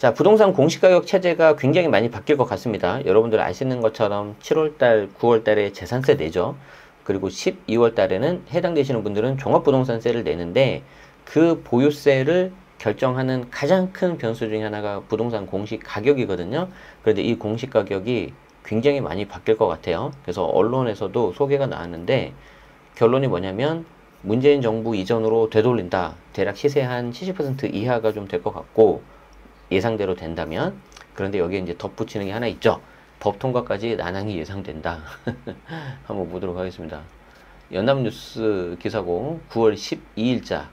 자, 부동산 공시가격 체제가 굉장히 많이 바뀔 것 같습니다. 여러분들 아시는 것처럼 7월달, 9월달에 재산세 내죠. 그리고 12월 달에는 해당되시는 분들은 종합부동산세를 내는데 그 보유세를 결정하는 가장 큰 변수 중에 하나가 부동산 공시가격이거든요. 그런데 이 공시가격이 굉장히 많이 바뀔 것 같아요. 그래서 언론에서도 소개가 나왔는데 결론이 뭐냐면 문재인 정부 이전으로 되돌린다. 대략 시세 한 70% 이하가 좀 될 것 같고 예상대로 된다면. 그런데 여기에 이제 덧붙이는 게 하나 있죠. 법 통과까지 난항이 예상된다. 한번 보도록 하겠습니다. 연합뉴스 기사고 9월 12일자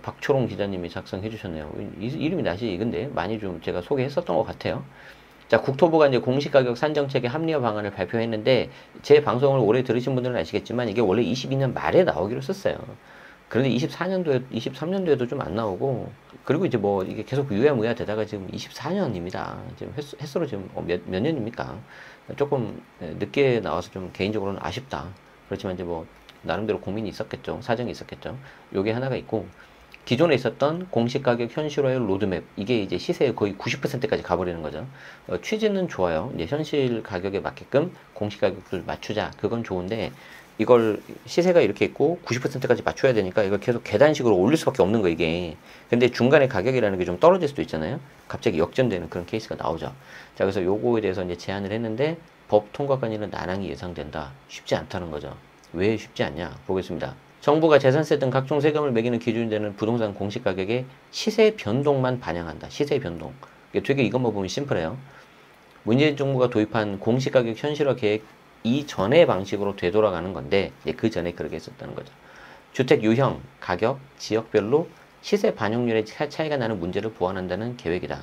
박초롱 기자님이 작성해 주셨네요. 이름이 낯이 익은데 많이 좀 제가 소개했었던 것 같아요. 자, 국토부가 이제 공시가격 산정책의 합리화 방안을 발표했는데 제 방송을 오래 들으신 분들은 아시겠지만 이게 원래 22년 말에 나오기로 썼어요. 그런데 23년도에도 좀 안 나오고, 그리고 이제 뭐 이게 계속 유야무야 되다가 지금 24년입니다. 지금 횟수로 지금 몇 년입니까? 조금 늦게 나와서 좀 개인적으로는 아쉽다. 그렇지만 이제 뭐 나름대로 고민이 있었겠죠. 사정이 있었겠죠. 요게 하나가 있고, 기존에 있었던 공시가격 현실화의 로드맵, 이게 이제 시세의 거의 90%까지 가버리는 거죠. 취지는 좋아요. 이제 현실 가격에 맞게끔 공시가격을 맞추자. 그건 좋은데, 이걸 시세가 이렇게 있고 90%까지 맞춰야 되니까 이걸 계속 계단식으로 올릴 수밖에 없는 거 이게. 근데 중간에 가격이라는 게 좀 떨어질 수도 있잖아요. 갑자기 역전되는 그런 케이스가 나오죠. 자, 그래서 요거에 대해서 이제 제안을 했는데 법 통과까지는 난항이 예상된다. 쉽지 않다는 거죠. 왜 쉽지 않냐 보겠습니다. 정부가 재산세 등 각종 세금을 매기는 기준이 되는 부동산 공시가격의 시세 변동만 반영한다. 시세 변동. 되게 이것만 보면 심플해요. 문재인 정부가 도입한 공시가격 현실화 계획 이전의 방식으로 되돌아가는 건데 그 전에 그렇게 했었다는 거죠. 주택 유형, 가격, 지역별로 시세 반영률의 차이가 나는 문제를 보완한다는 계획이다.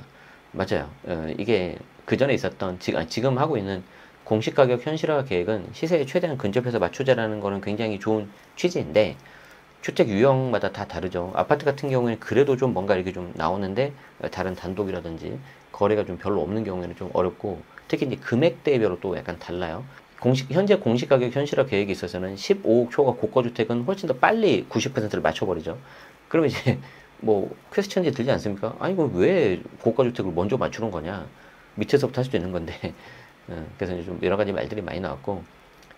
맞아요. 이게 그 전에 있었던 지금 하고 있는 공시가격 현실화 계획은 시세에 최대한 근접해서 맞추자라는 거는 굉장히 좋은 취지인데 주택 유형마다 다 다르죠. 아파트 같은 경우에는 그래도 좀 뭔가 이렇게 좀 나오는데 다른 단독이라든지 거래가 좀 별로 없는 경우에는 좀 어렵고 특히 이제 금액대별로 또 약간 달라요. 현재 공시가격 현실화 계획에 있어서는 15억 초과 고가주택은 훨씬 더 빨리 90%를 맞춰버리죠. 그러면 이제 뭐 퀘스천이 들지 않습니까? 아니 이거 왜 고가주택을 먼저 맞추는 거냐? 밑에서부터 할 수도 있는 건데 그래서 이제 좀 여러 가지 말들이 많이 나왔고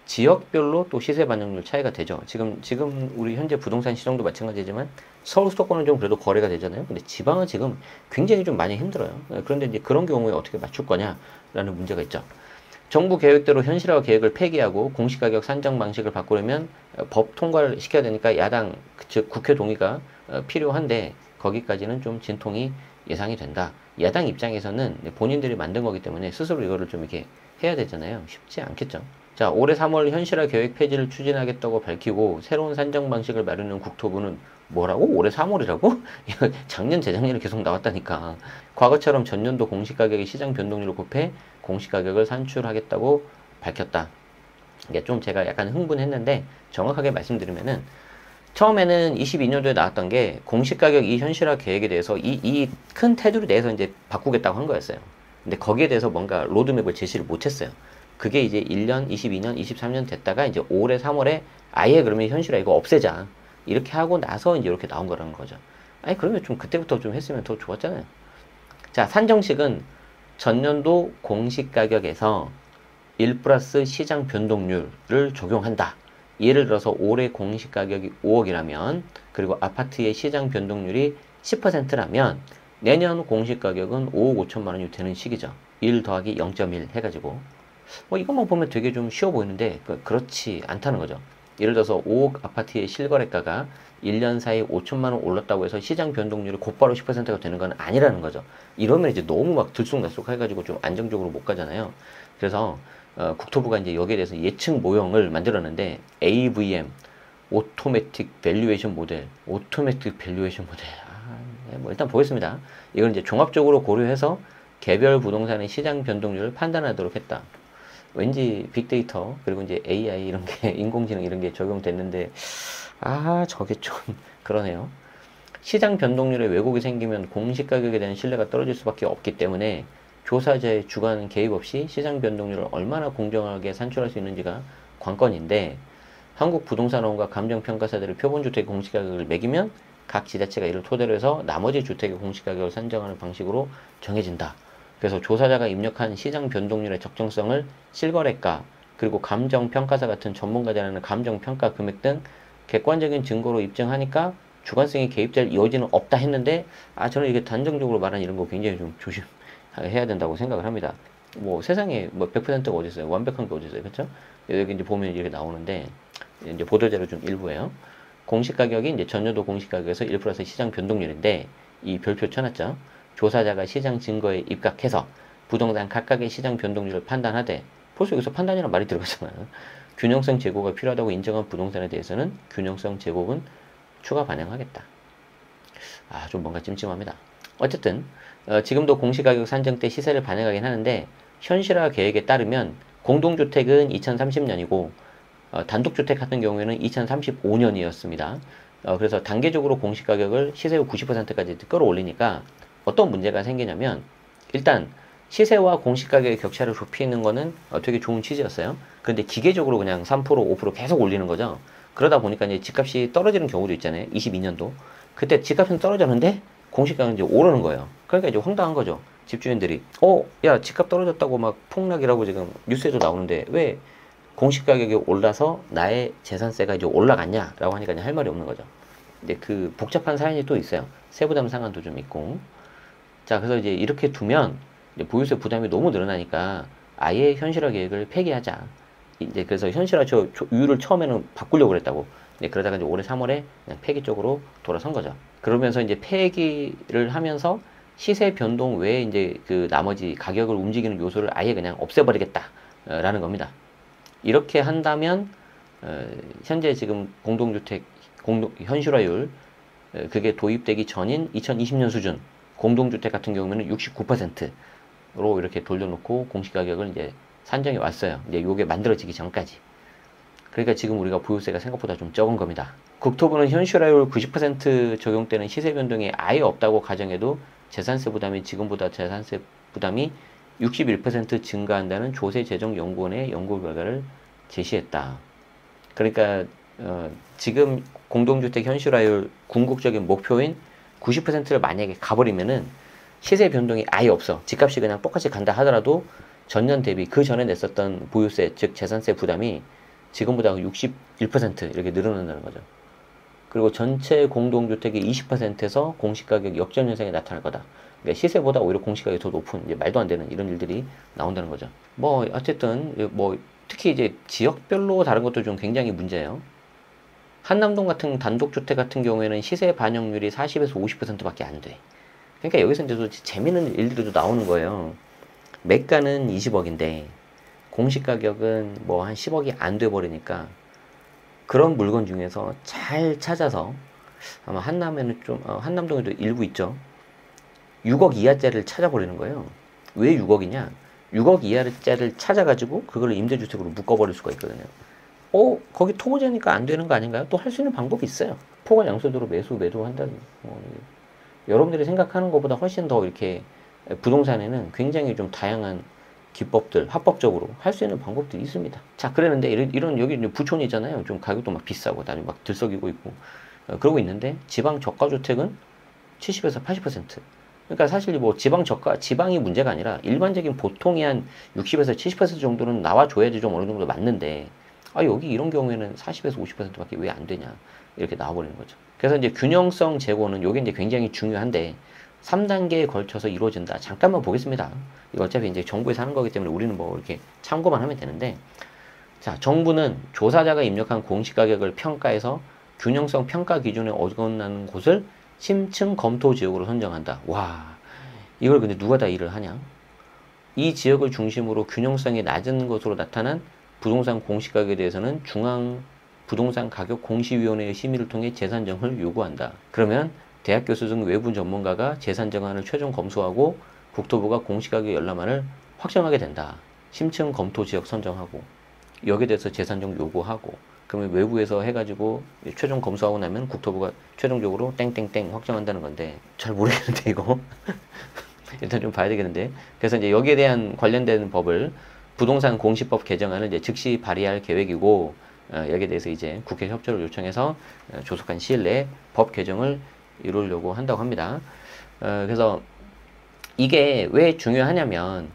지역별로 또 시세 반영률 차이가 되죠. 지금 우리 현재 부동산 시장도 마찬가지지만 서울 수도권은 좀 그래도 거래가 되잖아요. 근데 지방은 지금 굉장히 좀 많이 힘들어요. 그런데 이제 그런 경우에 어떻게 맞출 거냐라는 문제가 있죠. 정부 계획대로 현실화 계획을 폐기하고 공시가격 산정 방식을 바꾸려면 법 통과를 시켜야 되니까 야당, 즉 국회 동의가 필요한데 거기까지는 좀 진통이 예상이 된다. 야당 입장에서는 본인들이 만든 거기 때문에 스스로 이거를 좀 이렇게 해야 되잖아요. 쉽지 않겠죠. 자, 올해 3월 현실화 계획 폐지를 추진하겠다고 밝히고 새로운 산정 방식을 마련한 국토부는 뭐라고? 올해 3월이라고? 작년, 재작년에 계속 나왔다니까. 과거처럼 전년도 공시가격의 시장 변동률을 곱해 공시가격을 산출하겠다고 밝혔다. 이게 좀 제가 약간 흥분했는데 정확하게 말씀드리면은 처음에는 22년도에 나왔던 게 공시가격 이 현실화 계획에 대해서 이 큰 테두리 내에서 이제 바꾸겠다고 한 거였어요. 근데 거기에 대해서 뭔가 로드맵을 제시를 못했어요. 그게 이제 1년, 22년, 23년 됐다가 이제 올해 3월에 아예 그러면 현실화 이거 없애자. 이렇게 하고 나서 이제 이렇게 나온 거라는 거죠. 아니, 그러면 좀 그때부터 좀 했으면 더 좋았잖아요. 자, 산정식은 전년도 공시가격에서 1 플러스 시장 변동률을 적용한다. 예를 들어서 올해 공시가격이 5억이라면 그리고 아파트의 시장 변동률이 10%라면 내년 공시가격은 5억 5천만 원이 되는 시기죠. 1 더하기 0.1 해가지고 이것만 보면 되게 좀 쉬워 보이는데 그렇지 않다는 거죠. 예를 들어서 5억 아파트의 실거래가가 1년 사이에 5천만 원 올랐다고 해서 시장 변동률이 곧바로 10%가 되는 건 아니라는 거죠. 이러면 이제 너무 막 들쑥날쑥 해가지고 좀 안정적으로 못 가잖아요. 그래서 국토부가 이제 여기에 대해서 예측 모형을 만들었는데 AVM, 오토매틱 밸류에이션 모델, 뭐 일단 보겠습니다. 이건 이제 종합적으로 고려해서 개별 부동산의 시장 변동률을 판단하도록 했다. 왠지 빅데이터 그리고 이제 AI 이런 게 인공지능 이런 게 적용됐는데 저게 좀 그러네요. 시장 변동률에 왜곡이 생기면 공시가격에 대한 신뢰가 떨어질 수밖에 없기 때문에 조사자의 주관 개입 없이 시장 변동률을 얼마나 공정하게 산출할 수 있는지가 관건인데 한국 부동산원과 감정평가사들의 표본주택 공시가격을 매기면 각 지자체가 이를 토대로 해서 나머지 주택의 공시가격을 산정하는 방식으로 정해진다. 그래서 조사자가 입력한 시장 변동률의 적정성을 실거래가 그리고 감정평가사 같은 전문가들이 하는 감정평가 금액 등 객관적인 증거로 입증하니까 주관성이 개입될 여지는 없다 했는데 저는 이게 단정적으로 말하는 이런 거 굉장히 좀 조심해야 된다고 생각을 합니다. 뭐 세상에 뭐 100%가 어디 있어요? 완벽한 게 어디 있어요? 그렇죠? 여기 이제 보면 이렇게 나오는데 이제 보도자료 중 일부예요. 공시가격이 이제 전년도 공시가격에서 1 플러스 시장 변동률인데 이 별표 쳐놨죠. 조사자가 시장 증거에 입각해서 부동산 각각의 시장 변동률을 판단하되 벌써 여기서 판단이라는 말이 들어가잖아요. 균형성 제고가 필요하다고 인정한 부동산에 대해서는 균형성 제고분 추가 반영하겠다. 좀 뭔가 찜찜합니다. 어쨌든 지금도 공시가격 산정 때 시세를 반영하긴 하는데 현실화 계획에 따르면 공동주택은 2030년이고 단독주택 같은 경우에는 2035년이었습니다. 그래서 단계적으로 공시가격을 시세율 90%까지 끌어올리니까 어떤 문제가 생기냐면 일단 시세와 공시가격의 격차를 좁히는 거는 되게 좋은 취지였어요. 그런데 기계적으로 그냥 3%, 5% 계속 올리는 거죠. 그러다 보니까 이제 집값이 떨어지는 경우도 있잖아요. 22년도. 그때 집값은 떨어졌는데 공시가격은 이제 오르는 거예요. 그러니까 이제 황당한 거죠. 집주인들이 야 집값 떨어졌다고 막 폭락이라고 지금 뉴스에도 나오는데 왜 공시가격이 올라서 나의 재산세가 이제 올라갔냐라고 하니까 이제 할 말이 없는 거죠. 이제 그 복잡한 사연이 또 있어요. 세부담 상한도 좀 있고. 자, 그래서 이제 이렇게 두면 이제 보유세 부담이 너무 늘어나니까 아예 현실화 계획을 폐기하자. 이제 그래서 현실화 이유를 처음에는 바꾸려고 그랬다고. 그러다가 이제 올해 3월에 그냥 폐기 쪽으로 돌아선 거죠. 그러면서 이제 폐기를 하면서 시세 변동 외에 이제 그 나머지 가격을 움직이는 요소를 아예 그냥 없애버리겠다라는 겁니다. 이렇게 한다면 현재 지금 공동주택 현실화율 그게 도입되기 전인 2020년 수준 공동주택 같은 경우에는 69%로 이렇게 돌려놓고 공시가격을 이제 산정해 왔어요. 이제 요게 만들어지기 전까지. 그러니까 지금 우리가 보유세가 생각보다 좀 적은 겁니다. 국토부는 현실화율 90% 적용되는 시세 변동이 아예 없다고 가정해도 재산세 부담이 지금보다 재산세 부담이 61% 증가한다는 조세재정연구원의 연구 결과를 제시했다. 그러니까 지금 공동주택 현실화율 궁극적인 목표인 90%를 만약에 가버리면은 시세 변동이 아예 없어. 집값이 그냥 똑같이 간다 하더라도 전년 대비 그 전에 냈었던 보유세 즉 재산세 부담이 지금보다 61% 이렇게 늘어난다는 거죠. 그리고 전체 공동주택의 20%에서 공시가격 역전 현상이 나타날 거다. 그러니까 시세보다 오히려 공시가격이 더 높은 이제 말도 안 되는 이런 일들이 나온다는 거죠. 뭐 어쨌든 뭐 특히 이제 지역별로 다른 것도 좀 굉장히 문제예요. 한남동 같은 단독주택 같은 경우에는 시세 반영률이 40에서 50%밖에 안 돼. 그러니까 여기서 이제 또 재밌는 일들이 또 나오는 거예요. 매가는 20억인데 공시가격은 뭐 한 10억이 안 돼 버리니까 그런 물건 중에서 잘 찾아서 아마 한남동에도 일부 있죠. 6억 이하짜리를 찾아버리는 거예요. 왜 6억이냐? 6억 이하짜리를 찾아가지고 그걸 임대주택으로 묶어버릴 수가 있거든요. 거기 토거제니까 안 되는 거 아닌가요? 또 할 수 있는 방법이 있어요. 포괄 양수도로 매도한다는. 여러분들이 생각하는 것보다 훨씬 더 이렇게 부동산에는 굉장히 좀 다양한 기법들, 합법적으로 할 수 있는 방법들이 있습니다. 자, 그랬는데 이런 여기 부촌이잖아요. 좀 가격도 막 비싸고 나중에 막 들썩이고 있고 그러고 있는데 지방 저가주택은 70에서 80%. 그러니까 사실 뭐 지방이 문제가 아니라 일반적인 보통이 한 60에서 70% 정도는 나와줘야지 좀 어느 정도 맞는데 여기 이런 경우에는 40에서 50%밖에 왜 안 되냐 이렇게 나와버리는 거죠. 그래서 이제 균형성 제고는 요게 이제 굉장히 중요한데 3단계에 걸쳐서 이루어진다. 잠깐만 보겠습니다. 이거 어차피 이제 정부에서 하는 거기 때문에 우리는 뭐 이렇게 참고만 하면 되는데, 자, 정부는 조사자가 입력한 공시가격을 평가해서 균형성 평가 기준에 어긋나는 곳을 심층 검토 지역으로 선정한다. 와, 이걸 근데 누가 다 일을 하냐? 이 지역을 중심으로 균형성이 낮은 것으로 나타난 부동산 공시가격에 대해서는 중앙 부동산 가격 공시위원회의 심의를 통해 재산정을 요구한다. 그러면 대학 교수 등 외부 전문가가 재산정안을 최종 검수하고 국토부가 공시가격 열람안을 확정하게 된다. 심층 검토 지역 선정하고 여기에 대해서 재산정 요구하고 그러면 외부에서 해가지고 최종 검수하고 나면 국토부가 최종적으로 땡땡땡 확정한다는 건데 잘 모르겠는데 이거 일단 좀 봐야 되겠는데. 그래서 이제 여기에 대한 관련된 법을 부동산 공시법 개정안을 이제 즉시 발의할 계획이고 여기에 대해서 이제 국회 협조를 요청해서 조속한 시일 내에 법 개정을 이루려고 한다고 합니다. 그래서 이게 왜 중요하냐면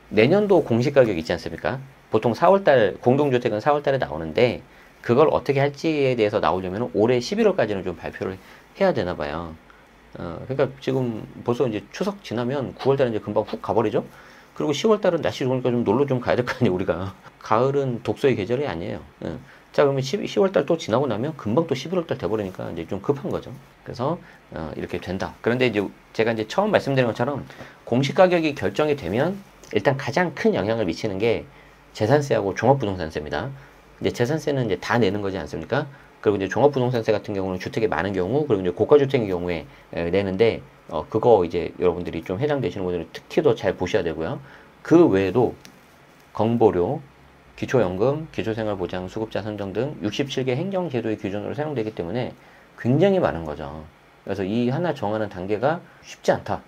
내년도 공시가격 있지 않습니까? 보통 4월달 공동주택은 4월달에 나오는데 그걸 어떻게 할지에 대해서 나오려면 올해 11월까지는 좀 발표를 해야 되나 봐요. 그러니까 지금 벌써 이제 추석 지나면 9월달은 이제 금방 훅 가버리죠? 그리고 10월달은 날씨 좋으니까 좀 놀러 좀 가야 될 거 아니에요, 우리가. 가을은 독서의 계절이 아니에요. 자, 그러면 10월달 또 지나고 나면 금방 또 11월달 돼버리니까 이제 좀 급한 거죠. 그래서, 이렇게 된다. 그런데 이제 제가 이제 처음 말씀드린 것처럼 공시가격이 결정이 되면 일단 가장 큰 영향을 미치는 게 재산세하고 종합부동산세입니다. 이제 재산세는 이제 다 내는 거지 않습니까? 그리고 이제 종합부동산세 같은 경우는 주택이 많은 경우, 그리고 이제 고가주택의 경우에 내는데, 그거 이제 여러분들이 좀 해당되시는 분들은 특히 더 잘 보셔야 되고요. 그 외에도 건보료, 기초연금, 기초생활보장, 수급자 선정 등 67개 행정제도의 기준으로 사용되기 때문에 굉장히 많은 거죠. 그래서 이 하나 정하는 단계가 쉽지 않다.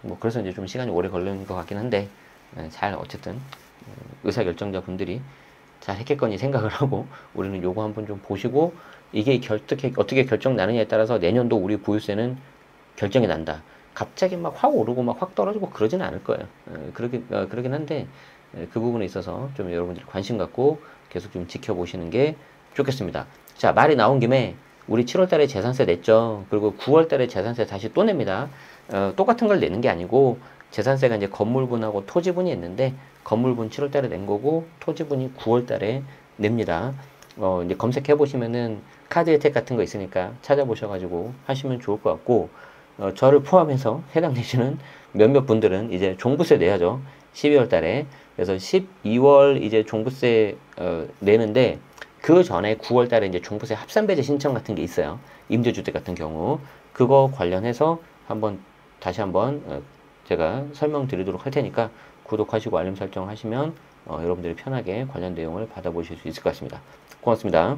뭐 그래서 이제 좀 시간이 오래 걸리는 것 같긴 한데, 잘 어쨌든 의사결정자 분들이 잘 했겠거니 생각을 하고 우리는 요거 한번 좀 보시고 이게 어떻게 결정 나느냐에 따라서 내년도 우리 보유세는 결정이 난다. 갑자기 막 확 오르고 막 확 떨어지고 그러지는 않을 거예요. 그러긴 한데 그 부분에 있어서 좀 여러분들이 관심 갖고 계속 좀 지켜보시는 게 좋겠습니다. 자, 말이 나온 김에 우리 7월 달에 재산세 냈죠. 그리고 9월 달에 재산세 다시 또 냅니다. 똑같은 걸 내는 게 아니고 재산세가 이제 건물분하고 토지분이 있는데 건물분 7월 달에 낸 거고 토지분이 9월 달에 냅니다. 이제 검색해 보시면은 카드 혜택 같은 거 있으니까 찾아보셔가지고 하시면 좋을 것 같고, 저를 포함해서 해당되시는 몇몇 분들은 이제 종부세 내야죠. 12월 달에. 그래서 12월 이제 종부세, 내는데, 그 전에 9월 달에 이제 종부세 합산배제 신청 같은 게 있어요. 임대주택 같은 경우. 그거 관련해서 다시 한번, 제가 설명드리도록 할 테니까 구독하시고 알림 설정 하시면 여러분들이 편하게 관련 내용을 받아보실 수 있을 것 같습니다. 고맙습니다.